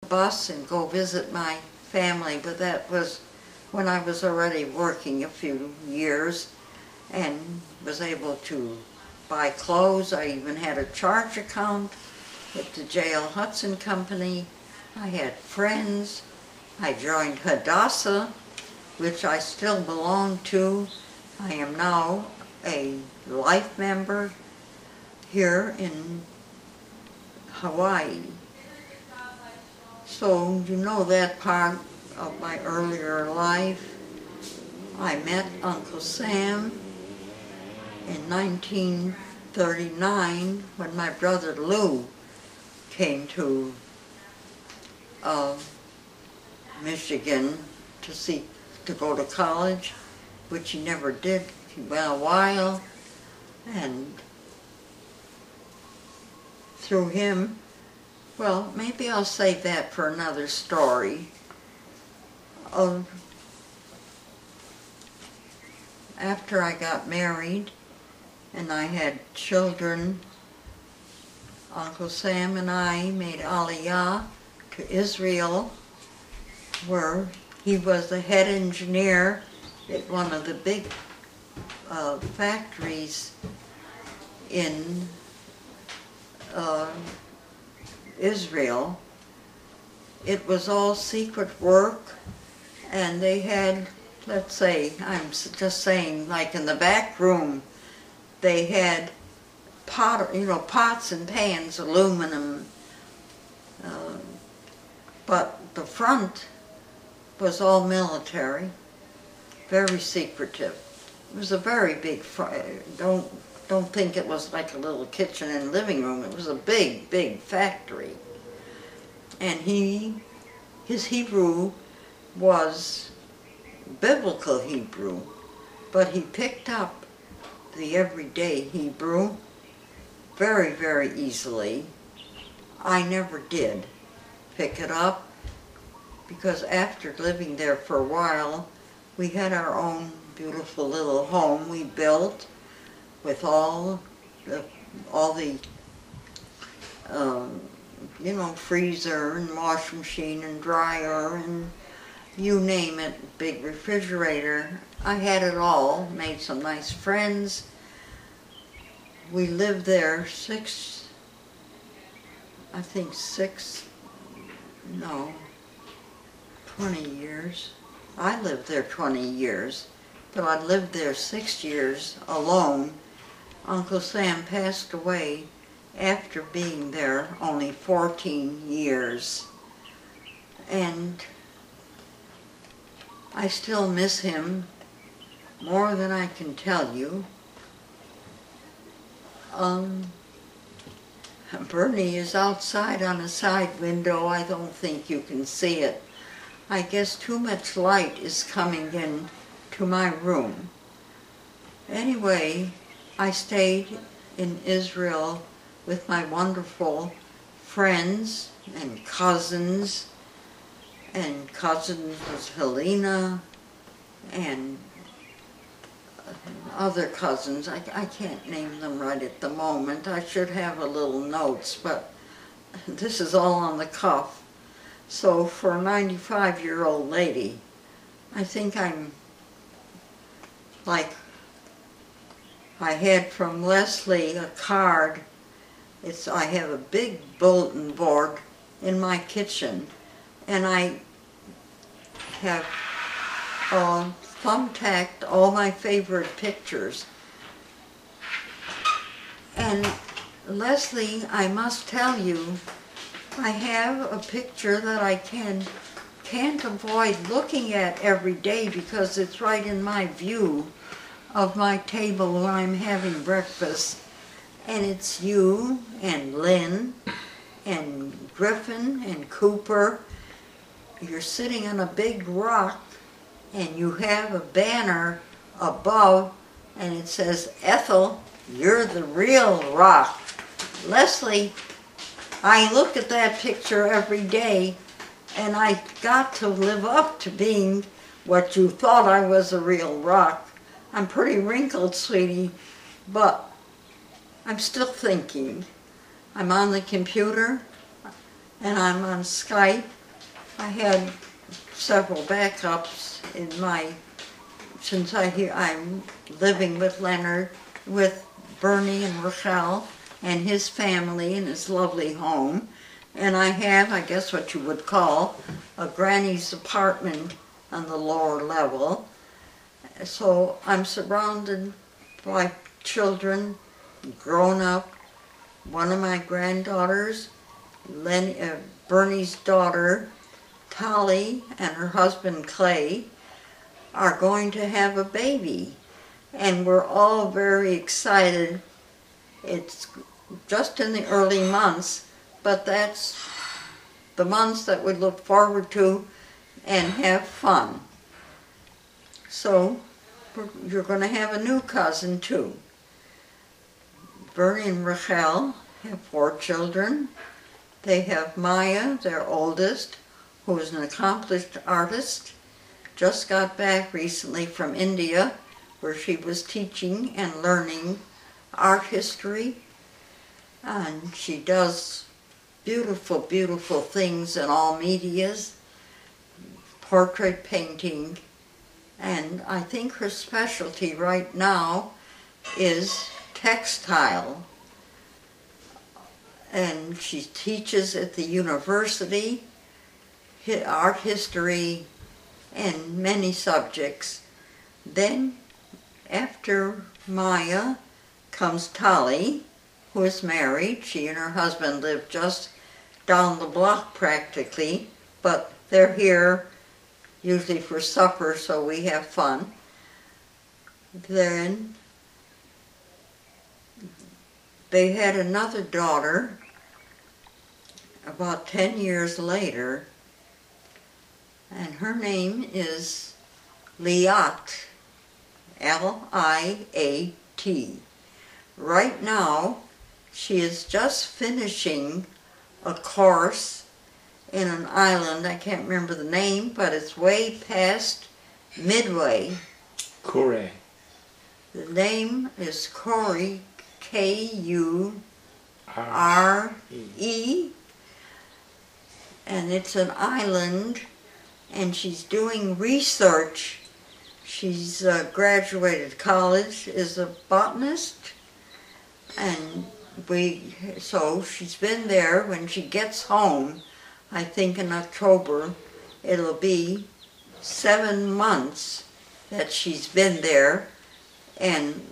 bus and go visit my family, but that was when I was already working a few years and was able to buy clothes. I even had a charge account with the J.L. Hudson Company. I had friends. I joined Hadassah, which I still belong to. I am now a life member here in Hawaii. So you know that part of my earlier life. I met Uncle Sam in 1939 when my brother Lou came to Michigan to go to college, which he never did. He went a while, and through him, well, maybe I'll save that for another story. After I got married and I had children, Uncle Sam and I made Aliyah to Israel, where he was the head engineer at one of the big factories in Israel. It was all secret work, and they had, let's say, I'm just saying, like in the back room, they had pots and pans, aluminum, but the front was all military, very secretive. It was a very big, don't think it was like a little kitchen and living room. It was a big, big factory. And his Hebrew was biblical Hebrew, but he picked up the everyday Hebrew very, very easily. I never did pick it up, because after living there for a while, we had our own beautiful little home we built with all the freezer and washing machine and dryer and you name it, big refrigerator. I had it all, made some nice friends. We lived there 20 years. I lived there 20 years, but I lived there 6 years alone. Uncle Sam passed away after being there only 14 years. And I still miss him more than I can tell you. Bernie is outside on a side window. I don't think you can see it. I guess too much light is coming in to my room. Anyway, I stayed in Israel with my wonderful friends and cousins. And cousins was Helena and other cousins. I can't name them right at the moment. I should have a little notes, but this is all on the cuff. So for a 95-year-old lady, I think I'm like, I had from Leslie a card. I have a big bulletin board in my kitchen, and I have thumbtacked all my favorite pictures. And Leslie, I must tell you, I have a picture that I can't avoid looking at every day because it's right in my view of my table when I'm having breakfast. And it's you and Lynn and Griffin and Cooper. You're sitting on a big rock and you have a banner above and it says, "Ethel, you're the real rock." Leslie, I look at that picture every day and I got to live up to being what you thought I was, a real rock. I'm pretty wrinkled, sweetie, but I'm still thinking. I'm on the computer and I'm on Skype I had several backups in my, since I'm living with Leonard, with Bernie and Rochelle and his family in his lovely home. And I have, I guess what you would call, a granny's apartment on the lower level. So I'm surrounded by children, grown up. One of my granddaughters, Bernie's daughter, Tolly, and her husband Clay, are going to have a baby. And we're all very excited. It's just in the early months, but that's the months that we look forward to and have fun. So you're going to have a new cousin too. Bernie and Rachel have 4 children. They have Maya, their oldest, who is an accomplished artist. Just got back recently from India, where she was teaching and learning art history. And she does beautiful, beautiful things in all medias, portrait painting, and I think her specialty right now is textile. And she teaches at the university, art history, and many subjects. Then, after Maya, comes Tolly, who is married. She and her husband live just down the block practically, but they're here usually for supper, so we have fun. Then they had another daughter about 10 years later, and her name is Liat, L-I-A-T. Right now, she is just finishing a course in an island, I can't remember the name, but it's way past Midway. Kure. The name is Kure, K-U-R-E, and it's an island, and she's doing research. She's graduated college, is a botanist, and so she's been there. When she gets home, I think in October, it'll be 7 months that she's been there, and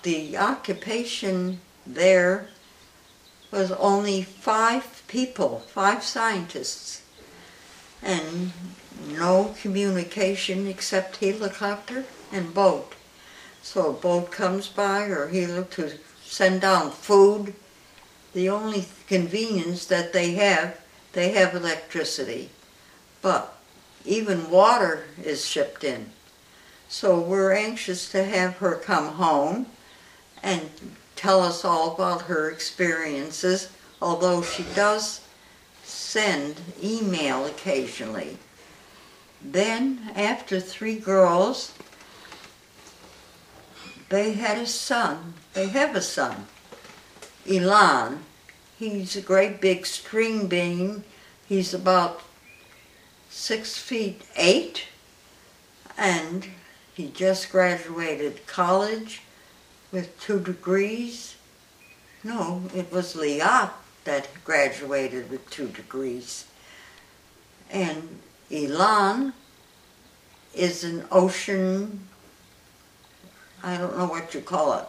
the occupation there was only 5 people, 5 scientists, and no communication except helicopter and boat. So a boat comes by or to send down food. The only convenience that they have electricity, but even water is shipped in. So we're anxious to have her come home and tell us all about her experiences, although she does send email occasionally. Then, after 3 girls, they have a son, Elan. He's a great big string bean. He's about 6'8", and he just graduated college with 2 degrees. No, it was Liat that graduated with 2 degrees. And Elan is an ocean, I don't know what you call it,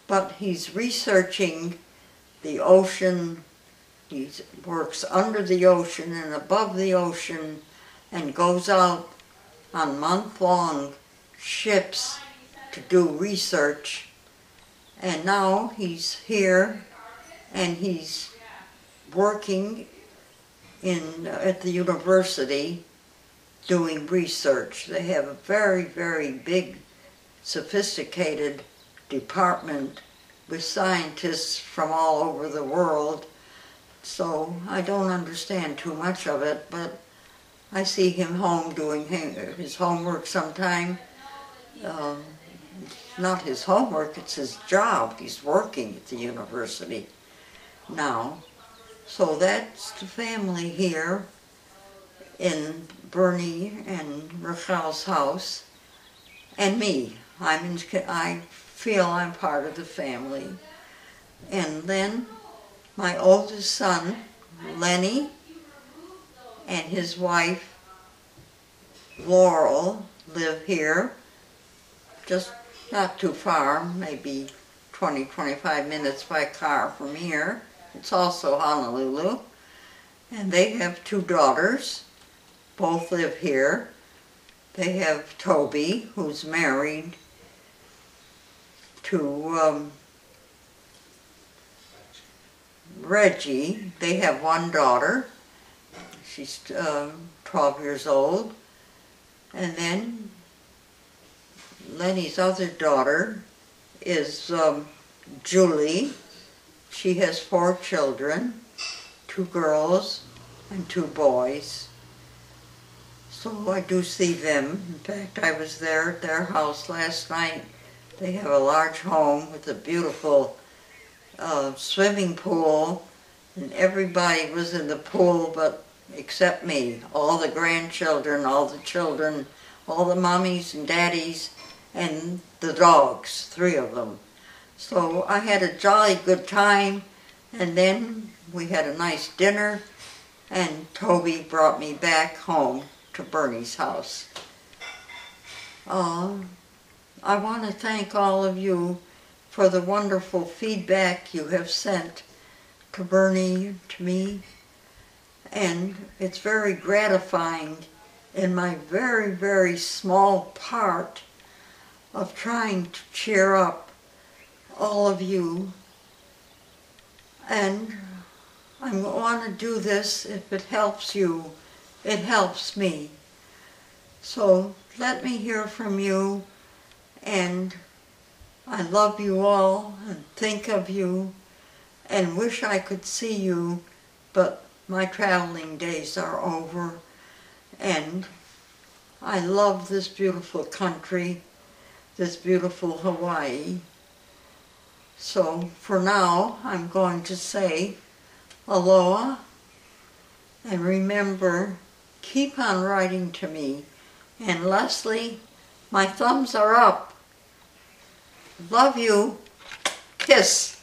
but he's researching the ocean. He works under the ocean and above the ocean and goes out on month-long ships to do research. And now he's here and he's working at the university doing research. They have a very, very big, sophisticated department with scientists from all over the world. So I don't understand too much of it, but I see him home doing his homework sometime. Not his homework, it's his job. He's working at the university now. So that's the family here. in Bernie and Rachel's house, and me. I feel I'm part of the family. And then my oldest son, Lenny, and his wife, Laurel, live here, just not too far, maybe 20-25 minutes by car from here. It's also Honolulu. And they have 2 daughters, both live here. They have Toby, who's married to Reggie. They have 1 daughter. She's 12 years old. And then Lenny's other daughter is Julie. She has 4 children, 2 girls and 2 boys. So I do see them. In fact, I was there at their house last night. They have a large home with a beautiful swimming pool, and everybody was in the pool but except me. All the grandchildren, all the children, all the mommies and daddies, and the dogs, 3 of them. So I had a jolly good time, and then we had a nice dinner, and Toby brought me back home to Bernie's house. I want to thank all of you for the wonderful feedback you have sent to Bernie, to me, and it's very gratifying in my very, very small part of trying to cheer up all of you. And I want to do this if it helps you. It helps me. So let me hear from you, and I love you all and think of you and wish I could see you, but my traveling days are over, and I love this beautiful country, this beautiful Hawaii. So for now, I'm going to say aloha, and remember, keep on writing to me. And Leslie, my thumbs are up. Love you. Kiss.